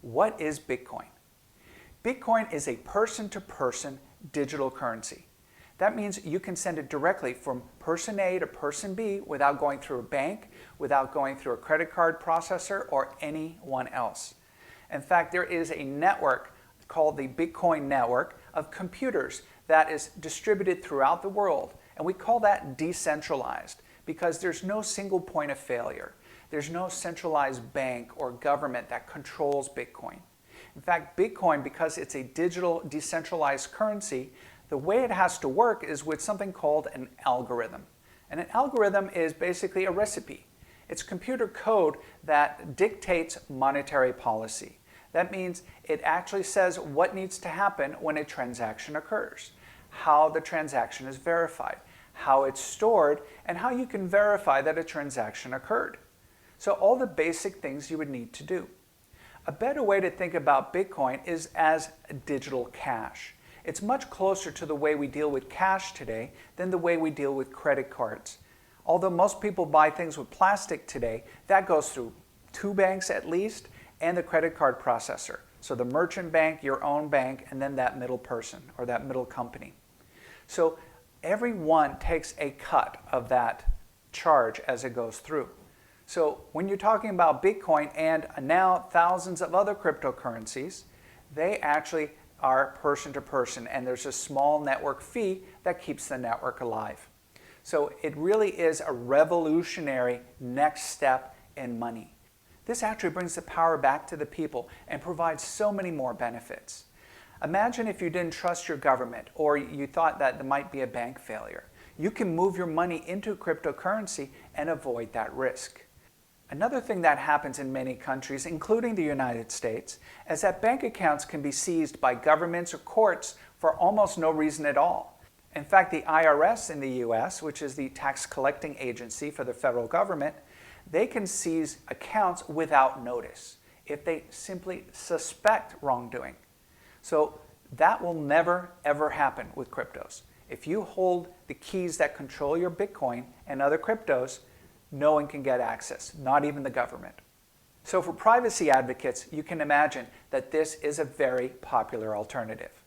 What is Bitcoin? Bitcoin is a person-to-person digital currency. That means you can send it directly from person A to person B without going through a bank, without going through a credit card processor, or anyone else. In fact, there is a network called the Bitcoin network of computers that is distributed throughout the world, and we call that decentralized because there's no single point of failure. There's no centralized bank or government that controls Bitcoin. In fact, Bitcoin, because it's a digital decentralized currency, the way it has to work is with something called an algorithm. And an algorithm is basically a recipe. It's computer code that dictates monetary policy. That means it actually says what needs to happen when a transaction occurs, how the transaction is verified, how it's stored, and how you can verify that a transaction occurred. So all the basic things you would need to do. A better way to think about Bitcoin is as digital cash. It's much closer to the way we deal with cash today than the way we deal with credit cards. Although most people buy things with plastic today, that goes through 2 banks at least and the credit card processor. So the merchant bank, your own bank, and then that middle person or that middle company. So everyone takes a cut of that charge as it goes through. So when you're talking about Bitcoin and now thousands of other cryptocurrencies, they actually are person to person, and there's a small network fee that keeps the network alive. So it really is a revolutionary next step in money. This actually brings the power back to the people and provides so many more benefits. Imagine if you didn't trust your government or you thought that there might be a bank failure. You can move your money into cryptocurrency and avoid that risk. Another thing that happens in many countries, including the United States, is that bank accounts can be seized by governments or courts for almost no reason at all. In fact, the IRS in the US, which is the tax collecting agency for the federal government, they can seize accounts without notice if they simply suspect wrongdoing. So that will never ever happen with cryptos. If you hold the keys that control your Bitcoin and other cryptos, no one can get access, not even the government. So for privacy advocates, you can imagine that this is a very popular alternative.